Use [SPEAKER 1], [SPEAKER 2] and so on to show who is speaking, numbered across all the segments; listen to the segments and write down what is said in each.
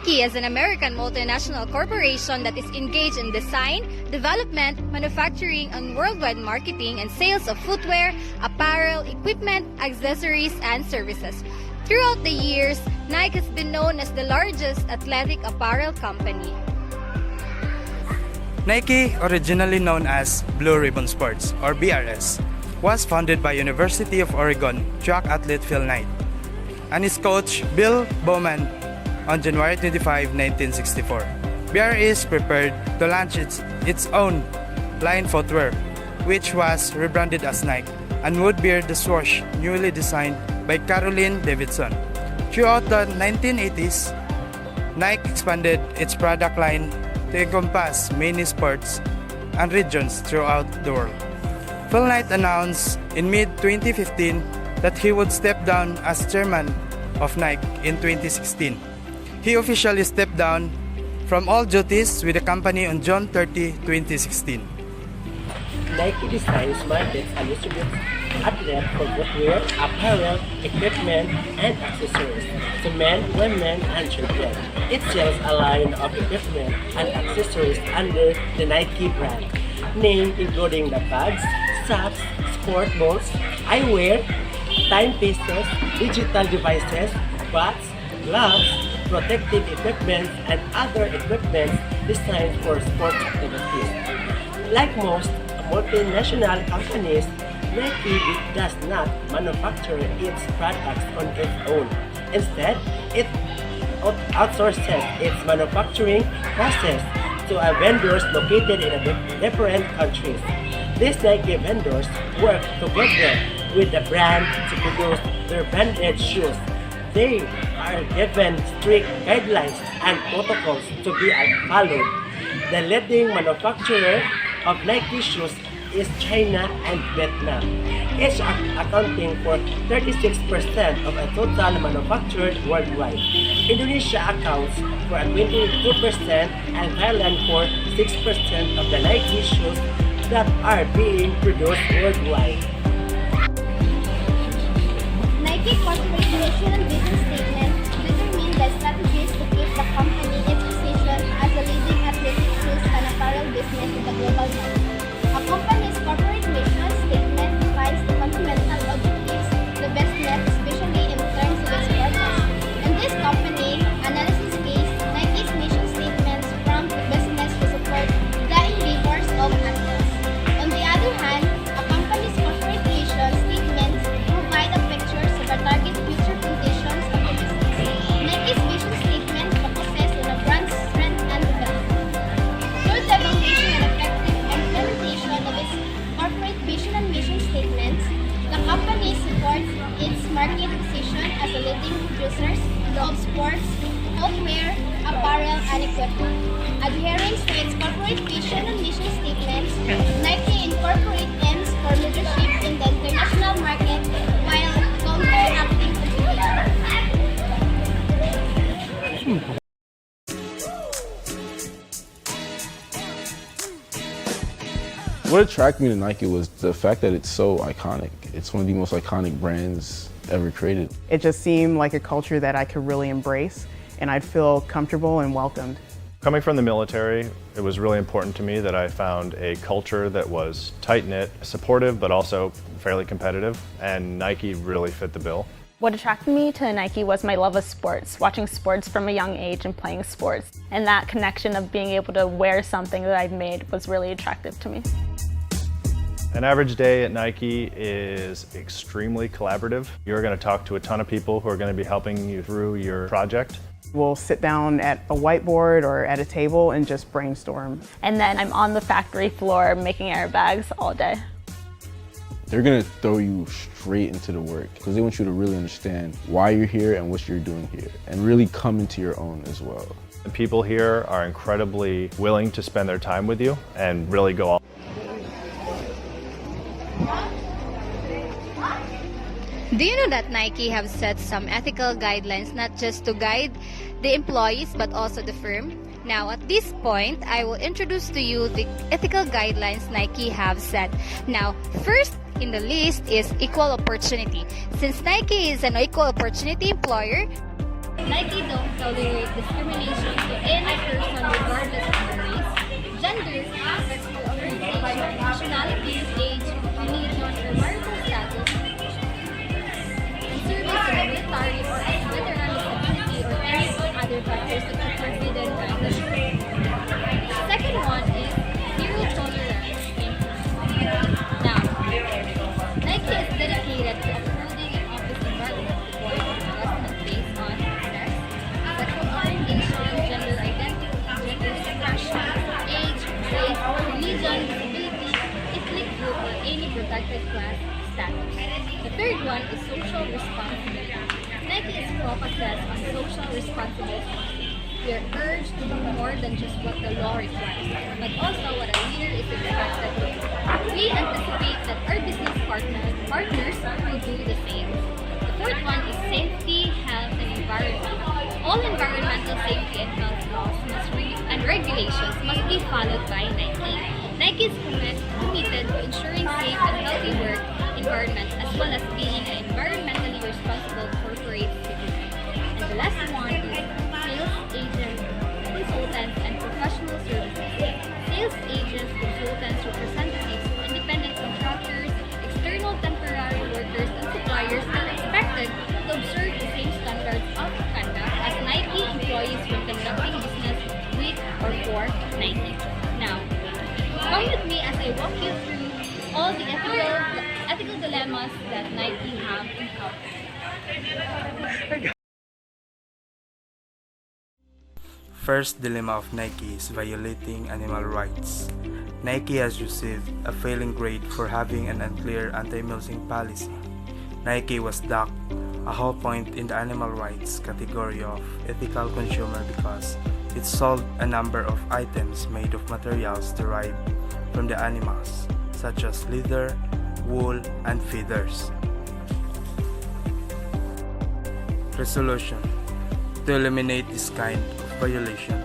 [SPEAKER 1] Nike is an American multinational corporation that is engaged in design, development, manufacturing, and worldwide marketing and sales of footwear, apparel, equipment, accessories, and services. Throughout the years, Nike has been known as the largest athletic apparel company.
[SPEAKER 2] Nike, originally known as Blue Ribbon Sports or BRS, was founded by University of Oregon track athlete Phil Knight and his coach Bill Bowman on January 25, 1964. BRS prepared to launch its own line footwear, which was rebranded as Nike, and would bear the swoosh newly designed by Caroline Davidson. Throughout the 1980s, Nike expanded its product line to encompass many sports and regions throughout the world. Phil Knight announced in mid-2015 that he would step down as chairman of Nike in 2016. He officially stepped down from all duties with the company on June 30, 2016.
[SPEAKER 3] Nike designs, markets, and distributes athletes for footwear, apparel, equipment, and accessories to men, women, and children. It sells a line of equipment and accessories under the Nike brand, named including the bags, socks, sport balls, eyewear, timepieces, digital devices, bats, gloves, protective equipment, and other equipment designed for sports activities. Like most multinational companies, Nike does not manufacture its products on its own. Instead, it outsources its manufacturing process to vendors located in different countries. These Nike vendors work together with the brand to produce their branded shoes. They are given strict guidelines and protocols to be followed. The leading manufacturer of Nike shoes is China and Vietnam, each accounting for 36% of a total manufactured worldwide. Indonesia accounts for 22% and Thailand for 6% of the Nike shoes that are being produced worldwide.
[SPEAKER 4] Nike Corporate mission and vision statement determine the strategies to keep the company in its position as a leading athletic shoes and apparel business in the global market. A company's corporate mission statement defines the fundamental objectives, the business, especially in terms of its purpose. In this company analysis case, Nike's mission statements prompt the business to support the endeavors of athletes. On the other hand, a company's corporate mission statements provide a picture of the target future conditions of the business. Nike's vision statement focuses on a brand's strength and development. Through the foundation and effective implementation of its corporate vision and mission statements, the company supports its market position as a leading producer of sports, footwear, apparel, and equipment. Adherence to its corporate vision and mission statements, Nike Incorporated aims for leadership in the international market while counteracting competition.
[SPEAKER 5] What attracted me to Nike was the fact that it's so iconic. It's one of the most iconic brands ever created.
[SPEAKER 6] It just seemed like a culture that I could really embrace, and I'd feel comfortable and welcomed.
[SPEAKER 7] Coming from the military, it was really important to me that I found a culture that was tight-knit, supportive, but also fairly competitive, and Nike really fit the bill.
[SPEAKER 8] What attracted me to Nike was my love of sports, watching sports from a young age and playing sports. And that connection of being able to wear something that I've made was really attractive to me.
[SPEAKER 7] An average day at Nike is extremely collaborative. You're going to talk to a ton of people who are going to be helping you through your project.
[SPEAKER 6] We'll sit down at a whiteboard or at a table and just brainstorm.
[SPEAKER 8] And then I'm on the factory floor making airbags all day.
[SPEAKER 5] They're gonna throw you straight into the work because they want you to really understand why you're here and what you're doing here and really come into your own as well.
[SPEAKER 7] The people here are incredibly willing to spend their time with you and really go all.
[SPEAKER 1] Do you know that Nike have set some ethical guidelines not just to guide the employees but also the firm? Now at this point, I will introduce to you the ethical guidelines Nike have set. Now, first in the list is equal opportunity. Since Nike is an equal opportunity employer, Nike don't tolerate discrimination to any person regardless of their race, gender, sexual orientation, nationality, age, religion, or marital status, and service in the military or as a veteran disability or any other factors that are forbidden by the law. The second one is zero tolerance in crime. Now, Nike is dedicated to upholding an office environment devoid of harassment based on sex, sexual orientation, gender identity, gender expression, age, race, religion, disability, ethnic group, or any protected class status. The third one is social responsibility. Nike is focuses on social responsibility. We are urged to do more than just what the law requires, but also what a leader is expected to do. We anticipate that our business partners will do the same. The fourth one is safety, health, and environment. All environmental safety and health laws and regulations must be followed by Nike. Nike is committed to ensuring safe and healthy work environment as well as being an environmentally responsible corporate citizen. And the last one is sales agents, consultants, and professional services. Sales agents, consultants, representatives, independent contractors, external temporary workers, and suppliers are expected to observe the same standards of conduct as Nike employees when conducting business with or for Nike. Now, come with me as I walk you through all the ethical dilemmas that Nike have encountered.
[SPEAKER 2] First dilemma of Nike is violating animal rights. Nike has received a failing grade for having an unclear anti-milking policy. Nike was docked a whole point in the animal rights category of ethical consumer because it sold a number of items made of materials derived from the animals, such as leather, wool, and feathers. Resolution: to eliminate this kind of violation,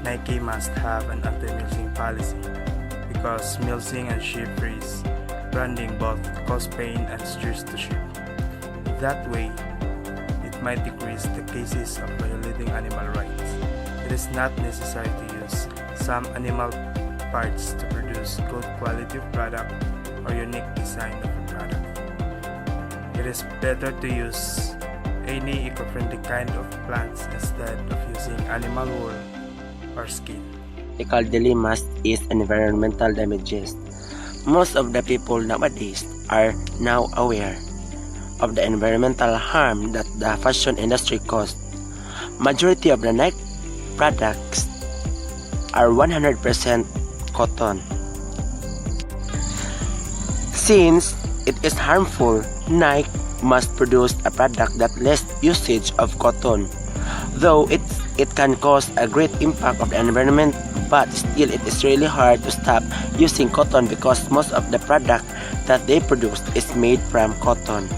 [SPEAKER 2] Nike must have an anti-milking policy because milking and sheep race branding both cause pain and stress to sheep. That way, it might decrease the cases of violating animal rights. It is not necessary to use some animal parts to produce good quality product or unique design of a product. It is better to use any eco-friendly kind of plants instead of using animal wool or skin.
[SPEAKER 3] Ethical dilemmas is environmental damages. Most of the people nowadays are now aware of the environmental harm that the fashion industry caused. Majority of the Nike products are 100% cotton. Since it is harmful, Nike must produce a product that less usage of cotton. Though it can cause a great impact of the environment, but still it is really hard to stop using cotton because most of the product that they produce is made from cotton.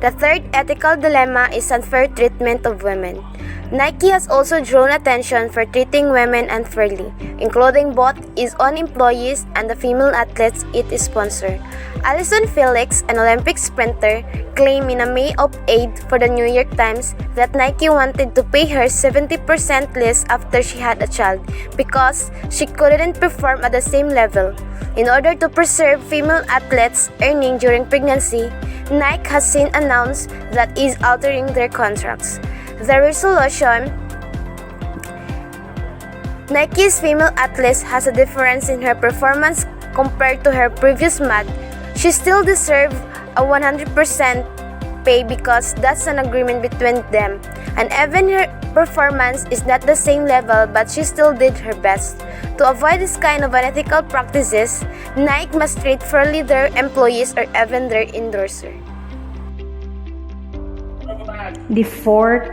[SPEAKER 9] The third ethical dilemma is unfair treatment of women. Nike has also drawn attention for treating women unfairly, including both its own employees and the female athletes it sponsors. Allyson Felix, an Olympic sprinter, claimed in a May op-ed for the New York Times that Nike wanted to pay her 70% less after she had a child because she couldn't perform at the same level. In order to preserve female athletes' earning during pregnancy, Nike has since announced that it is altering their contracts. The resolution: Nike's female athlete has a difference in her performance compared to her previous match. She still deserves a 100% pay because that's an agreement between them. And even her performance is not the same level, but she still did her best. To avoid this kind of unethical practices, Nike must treat fairly their employees or even their endorser.
[SPEAKER 10] The fourth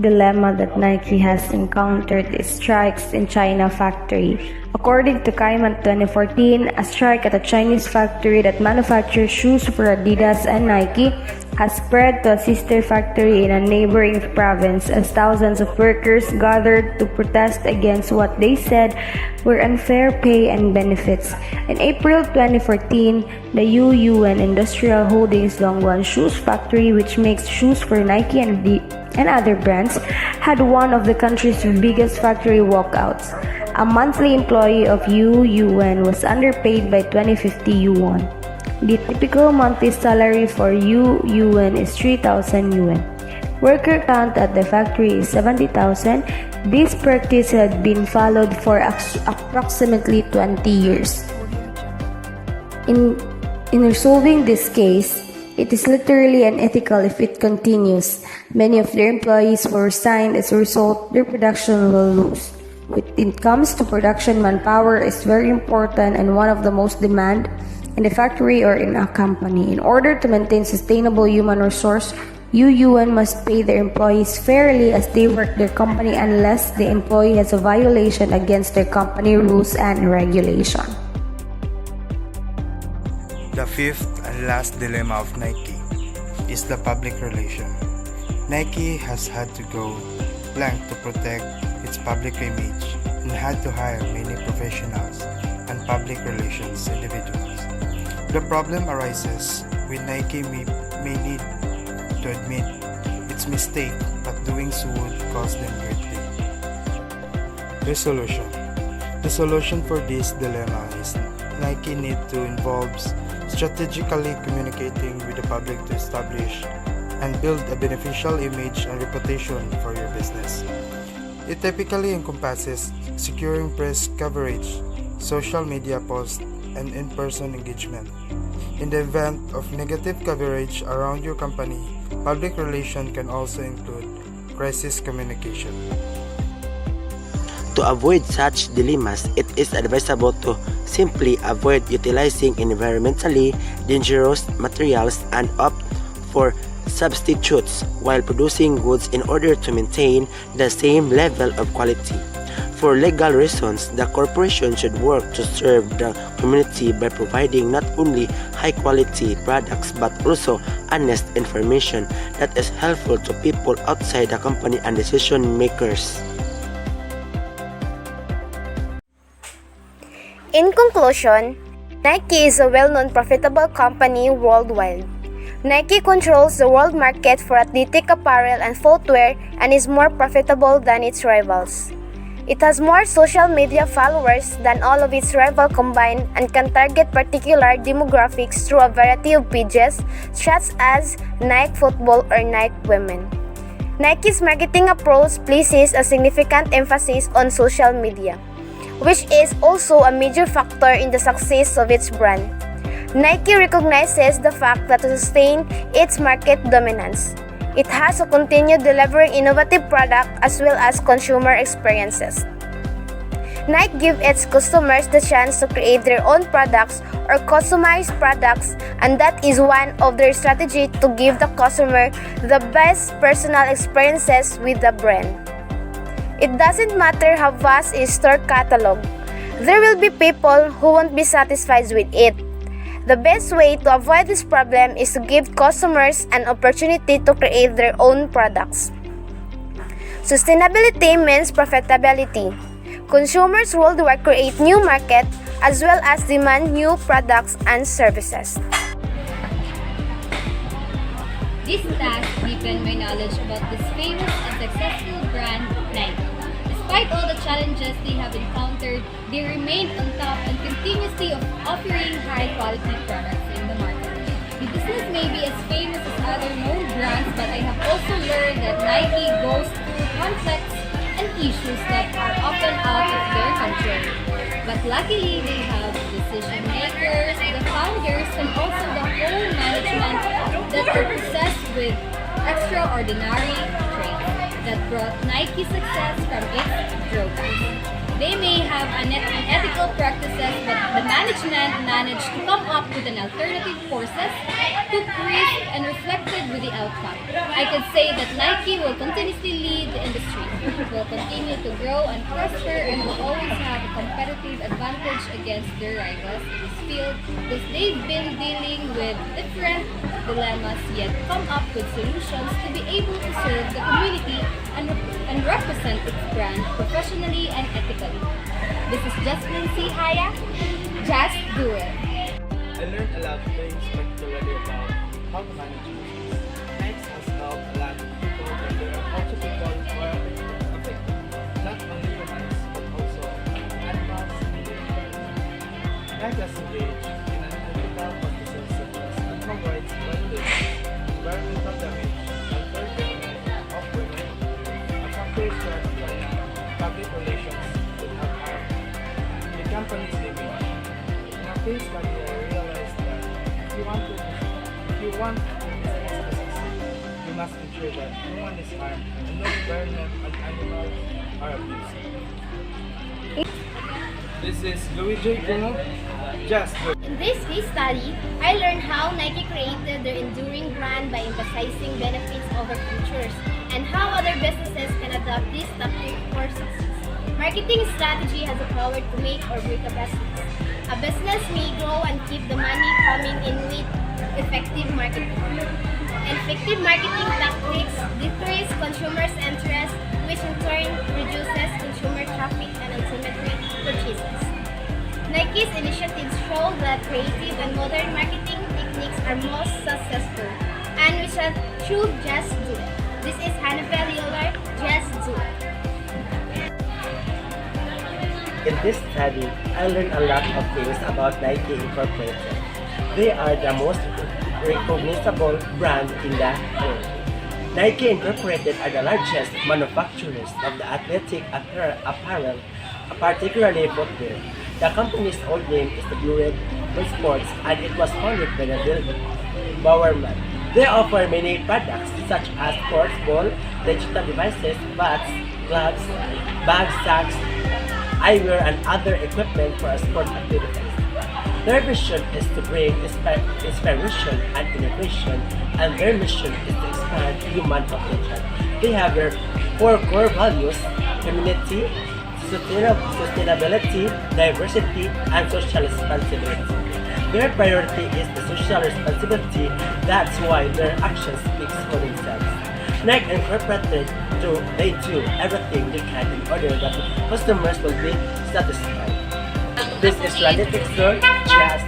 [SPEAKER 10] dilemma that Nike has encountered is strikes in China factory. According to Kaiman 2014, a strike at a Chinese factory that manufactures shoes for Adidas and Nike has spread to a sister factory in a neighboring province as thousands of workers gathered to protest against what they said were unfair pay and benefits. In April 2014, the Yuyuan Industrial Holdings Dongguan Shoes Factory, which makes shoes for Nike and other brands, had one of the country's biggest factory walkouts. A monthly employee of Yuyuan was underpaid by 2050 yuan. The typical monthly salary for Yuan is 3,000 yuan. Worker count at the factory is 70,000. This practice had been followed for approximately 20 years. In resolving this case, it is literally unethical if it continues. Many of their employees will resign. As a result, their production will lose. When it comes to production, manpower is very important and one of the most demanded in the factory or in a company. In order to maintain sustainable human resource, Yuan must pay their employees fairly as they work their company unless the employee has a violation against their company rules and regulation.
[SPEAKER 2] The fifth and last dilemma of Nike is the public relation. Nike has had to go blank to protect its public image and had to hire many professionals and public relations individuals. The problem arises when Nike may need to admit its mistake, but doing so would cost them greatly. Resolution. The solution for this dilemma is Nike need to involve strategically communicating with the public to establish and build a beneficial image and reputation for your business. It typically encompasses securing press coverage, social media posts, and in-person engagement. In the event of negative coverage around your company, public relations can also include crisis communication.
[SPEAKER 3] To avoid such dilemmas, it is advisable to simply avoid utilizing environmentally dangerous materials and opt for substitutes while producing goods in order to maintain the same level of quality. For legal reasons, the corporation should work to serve the community by providing not only high-quality products but also honest information that is helpful to people outside the company and decision makers.
[SPEAKER 9] In conclusion, Nike is a well-known profitable company worldwide. Nike controls the world market for athletic apparel and footwear and is more profitable than its rivals. It has more social media followers than all of its rivals combined and can target particular demographics through a variety of pages such as Nike Football or Nike Women. Nike's marketing approach places a significant emphasis on social media, which is also a major factor in the success of its brand. Nike recognizes the fact that to sustain its market dominance, it has to continue delivering innovative products as well as consumer experiences. Nike gives its customers the chance to create their own products or customized products, and that is one of their strategies to give the customer the best personal experiences with the brand. It doesn't matter how vast is store catalog. There will be people who won't be satisfied with it. The best way to avoid this problem is to give customers an opportunity to create their own products. Sustainability means profitability. Consumers worldwide create new markets as well as demand new products and services.
[SPEAKER 1] This task deepened my knowledge about this famous and successful brand, Nike. Despite all the challenges they have encountered, they remain on top and continuously offering high-quality products in the market. The business may be as famous as other known brands, but I have also learned that Nike goes through complex and issues that are often out of their control. But luckily, they have decision makers, the founders, and also the whole management that are possessed with extraordinary traits that brought Nike success from its drawbacks. They may have unethical practices, but the management managed to come up with an alternative courses, took risks, and reflected with the outcome. I could say that Nike will continuously lead the industry, will continue to grow and prosper, and will always have a competitive advantage against their rivals in this field because they've been dealing with different dilemmas yet come up with solutions to be able to serve the community and represent its brand professionally and ethically. This is Jasmine C. Haya. Just do it.
[SPEAKER 2] I learned a lot of things, particularly about how to manage business. Nike has helped a lot of people, and there are also people who are affected, not only humans, but also animals and the environment. Nike has engaged in unethical practices such as animal rights violations, environmental damage, unfair treatment of women, a factory strategy, public relations that have harmed the company's image. In a case study, I realized that if you want business to succeed, you must ensure that no one is harmed and no environment and animals are abused. This is Luigi Guno. Just do it.
[SPEAKER 4] In this case study, I learned how Nike created their enduring brand by emphasizing benefits over features and how other businesses can adopt this tactic for success. Marketing strategy has the power to make or break a business. A business may grow and keep the money coming in with effective marketing. Effective marketing tactics decrease consumers' interest, which in turn reduces consumer traffic and ultimately purchases. Nike's initiatives show that creative and modern marketing techniques are most successful, and we should just do it. This is Hannibal Euler, just do it.
[SPEAKER 3] In this study, I learned a lot of things about Nike Incorporated. They are the most recognizable brand in the world. Nike Incorporated are the largest manufacturers of the athletic apparel, particularly footwear. The company's old name is the Blue Ribbon Sports, and it was founded by the Bill Bowerman. They offer many products such as sports ball, digital devices, bats, gloves, bags, sacks, eyewear, and other equipment for sport activities. Their vision is to bring inspiration and innovation, and their mission is to expand human potential. They have their 4 core values: community, sustainability, diversity, and social responsibility. Their priority is the social responsibility. That's why their actions speak for themselves. Nike Incorporated they do everything they can in order that customers will be satisfied. This is Randy Textor, just